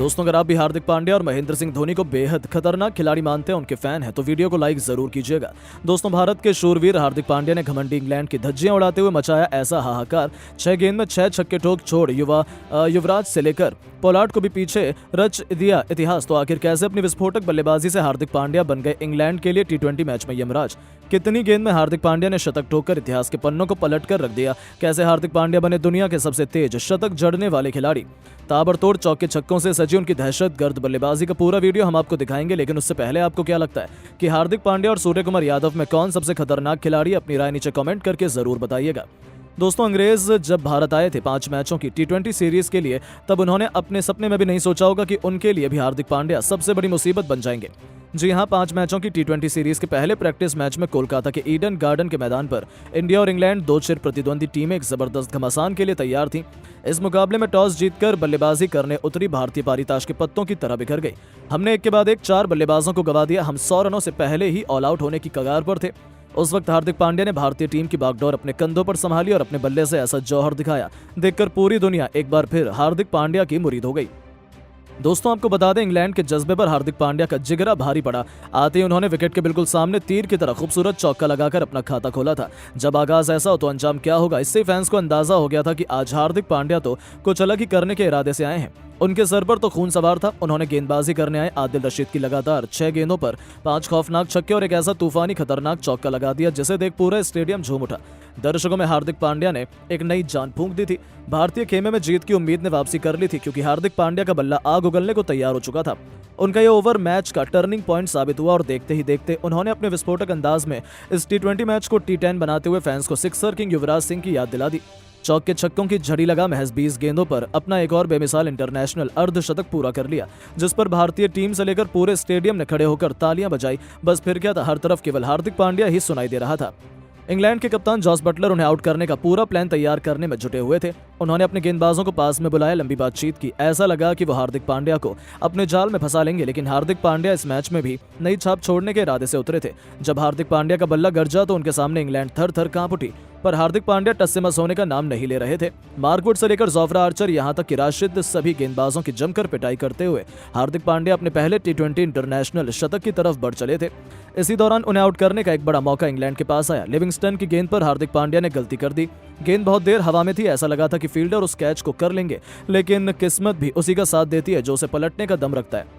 दोस्तों, अगर आप भी हार्दिक पांड्या और महेंद्र सिंह धोनी को बेहद खतरनाक खिलाड़ी मानते हैं, उनके फैन हैं, तो वीडियो को लाइक जरूर कीजिएगा। दोस्तों, भारत के शूरवीर हार्दिक पांड्या ने घमंडी इंग्लैंड की धज्जियां उड़ाते हुए मचाया ऐसा हाहाकार। 6 गेंद में 6 छक्के ठोक छोड़ युवराज से लेकर पोलार्ड को भी पीछे रच दिया इतिहास। तो आखिर कैसे अपनी विस्फोटक बल्लेबाजी से हार्दिक पांड्या बन गए इंग्लैंड के लिए टी20 मैच में यमराज? कितनी गेंद में हार्दिक पांड्या ने शतक ठोककर इतिहास के पन्नों को पलट कर रख दिया? कैसे हार्दिक पांड्या बने दुनिया के सबसे तेज शतक जड़ने वाले खिलाड़ी? ताबड़तोड़ चौके छक्कों से सजी उनकी दहशतगर्द बल्लेबाजी का पूरा वीडियो हम आपको दिखाएंगे। लेकिन उससे पहले आपको क्या लगता है कि हार्दिक पांड्या और सूर्य कुमार यादव में कौन सबसे खतरनाक खिलाड़ी? अपनी राय नीचे कमेंट करके जरूर बताइएगा। दोस्तों, अंग्रेज जब भारत आए थे 5 मैचों की टी20 सीरीज के लिए, तब उन्होंने अपने सपने में भी नहीं सोचा होगा कि उनके लिए भी हार्दिक पांड्या सबसे बड़ी मुसीबत बन जाएंगे। जी हां, 5 मैचों की टी20 सीरीज के पहले प्रैक्टिस मैच में कोलकाता के ईडन गार्डन के मैदान पर इंडिया और इंग्लैंड, 2 चिर प्रतिद्वंदी टीमें एक जबरदस्त घमासान के लिए तैयार थीं। इस मुकाबले में टॉस जीतकर बल्लेबाजी करने उतरी भारतीय पारी ताश के पत्तों की तरह बिखर गई। हमने एक के बाद एक 4 बल्लेबाजों को गवा दिया। हम 100 रनों से पहले ही ऑल आउट होने की कगार पर थे। उस वक्त हार्दिक पांड्या ने भारतीय टीम की बागडोर अपने कंधों पर संभाली और अपने बल्ले से ऐसा जौहर दिखाया, देखकर पूरी दुनिया एक बार फिर हार्दिक पांड्या की मुरीद हो गई। दोस्तों, आपको बता दें, इंग्लैंड के जज्बे पर हार्दिक पांड्या का जिगरा भारी पड़ा। आते ही उन्होंने विकेट के बिल्कुल सामने तीर की तरह खूबसूरत चौका लगाकर अपना खाता खोला था। जब आगाज ऐसा हो तो अंजाम क्या होगा, इससे फैंस को अंदाजा हो गया था कि आज हार्दिक पांड्या तो कुछ अलग ही करने के इरादे से आए हैं। उनके सर पर तो खून सवार था। उन्होंने गेंदबाजी करने आए आदिल रशीद की लगातार 6 गेंदों पर 5 खौफनाक छक्के और एक ऐसा तूफानी खतरनाक चौका लगा दिया जिसे देख पूरा स्टेडियम झूम उठा। दर्शकों में हार्दिक पांड्या ने एक नई जान फूंक दी थी। भारतीय खेमे में जीत की उम्मीद ने वापसी कर ली थी, क्योंकि हार्दिक पांड्या का बल्ला आग उगलने को तैयार हो चुका था। उनका ये ओवर मैच का टर्निंग पॉइंट साबित हुआ और देखते ही देखते उन्होंने अपने विस्फोटक अंदाज में इस टी20 मैच को टी10 बनाते हुए फैंस को सिक्सर किंग युवराज सिंह की याद दिला दी। चौके छक्कों की झड़ी लगा महज 20 गेंदों पर अपना एक और बेमिसाल इंटरनेशनल अर्धशतक पूरा कर लिया, जिस पर भारतीय टीम से लेकर पूरे स्टेडियम ने खड़े होकर तालियां बजाई। बस फिर क्या था, हर तरफ केवल हार्दिक पांड्या ही सुनाई दे रहा था। इंग्लैंड के कप्तान जॉस बटलर उन्हें आउट करने का पूरा प्लान तैयार करने में जुटे हुए थे। उन्होंने अपने गेंदबाजों को पास में बुलाया, लंबी बातचीत की। ऐसा लगा कि वो हार्दिक पांड्या को अपने जाल में फंसा लेंगे, लेकिन हार्दिक पांड्या इस मैच में भी नई छाप छोड़ने के इरादे से उतरे थे। जब हार्दिक पांड्या का बल्ला गरजा तो उनके सामने इंग्लैंड थर थर कांप उठी, पर हार्दिक पांड्या टस से मस होने का नाम नहीं ले रहे थे। मार्कवुड से लेकर जोफ्रा आर्चर, यहां तक कि राशिद, सभी गेंदबाजों की जमकर पिटाई करते हुए हार्दिक पांड्या अपने पहले टी20 इंटरनेशनल शतक की तरफ बढ़ चले थे। इसी दौरान उन्हें आउट करने का एक बड़ा मौका इंग्लैंड के पास आया। लिविंगस्टन की गेंद पर हार्दिक पांड्या ने गलती कर दी। गेंद बहुत देर हवा में थी, ऐसा लगा था कि फील्डर उस कैच को कर लेंगे, लेकिन किस्मत भी उसी का साथ देती है जो उसे पलटने का दम रखता है।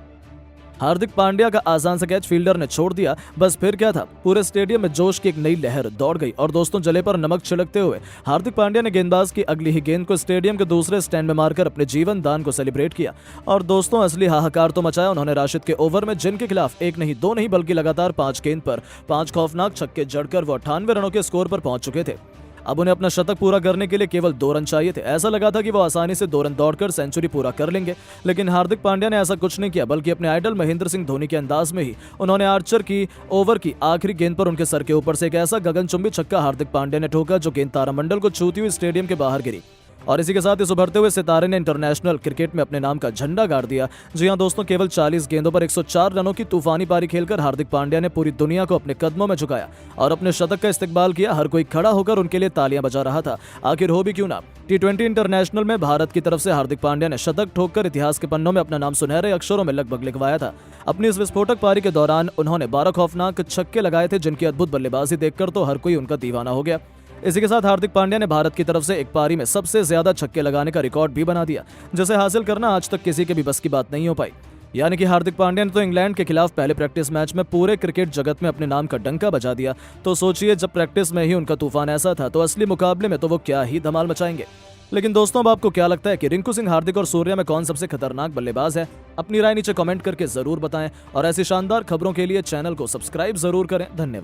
हार्दिक पांड्या का आसान सा कैच फील्डर ने छोड़ दिया। बस फिर क्या था, पूरे स्टेडियम में जोश की एक नई लहर दौड़ गई और दोस्तों, जले पर नमक छिड़कते हुए हार्दिक पांड्या ने गेंदबाज की अगली ही गेंद को स्टेडियम के दूसरे स्टैंड में मारकर अपने जीवन दान को सेलिब्रेट किया। और दोस्तों, असली हाहाकार तो मचाया उन्होंने राशिद के ओवर में, जिनके खिलाफ 1 नहीं 2 नहीं बल्कि लगातार 5 गेंद पर 5 खौफनाक छक्के जड़कर वो 98 रनों के स्कोर पर पहुंच चुके थे। अब उन्हें अपना शतक पूरा करने के लिए केवल 2 रन चाहिए थे। ऐसा लगा था कि वो आसानी से 2 रन दौड़कर सेंचुरी पूरा कर लेंगे, लेकिन हार्दिक पांड्या ने ऐसा कुछ नहीं किया, बल्कि अपने आइडल महेंद्र सिंह धोनी के अंदाज में ही उन्होंने आर्चर की ओवर की आखिरी गेंद पर उनके सर के ऊपर से एक ऐसा गगनचुंबी छक्का हार्दिक पांड्या ने ठोका जो गेंद तारामंडल को छूती हुई स्टेडियम के बाहर गिरी। और इसी के साथ इस उभरते हुए सितारे ने इंटरनेशनल क्रिकेट में अपने नाम का झंडा गाड़ दिया। जी हां दोस्तों, केवल 40 गेंदों पर 104 रनों की तूफानी पारी खेलकर हार्दिक पांड्या ने पूरी दुनिया को अपने कदमों में झुकाया और अपने शतक का इस्तेकबाल किया। हर कोई खड़ा होकर उनके लिए तालियां बजा रहा था। आखिर हो भी क्यों ना, टी20 इंटरनेशनल में भारत की तरफ से हार्दिक पांड्या ने शतक ठोककर इतिहास के पन्नों में अपना नाम सुनहरे अक्षरों में लगभग लिखवाया था। अपनी इस विस्फोटक पारी के दौरान उन्होंने 12 खौफनाक छक्के लगाए थे, जिनकी अद्भुत बल्लेबाजी देखकर तो हर कोई उनका दीवाना हो गया। इसी के साथ हार्दिक पांड्या ने भारत की तरफ से एक पारी में सबसे ज्यादा छक्के लगाने का रिकॉर्ड भी बना दिया, जिसे हासिल करना आज तक किसी के भी बस की बात नहीं हो पाई। यानी कि हार्दिक पांड्या ने तो इंग्लैंड के खिलाफ पहले प्रैक्टिस मैच में पूरे क्रिकेट जगत में अपने नाम का डंका बजा दिया। तो सोचिए, जब प्रैक्टिस में ही उनका तूफान ऐसा था, तो असली मुकाबले में तो वो क्या ही धमाल मचाएंगे। लेकिन दोस्तों, अब आपको क्या लगता है कि रिंकू सिंह, हार्दिक और सूर्या में कौन सबसे खतरनाक बल्लेबाज है? अपनी राय नीचे कमेंट करके जरूर बताएं और ऐसी शानदार खबरों के लिए चैनल को सब्सक्राइब जरूर करें। धन्यवाद।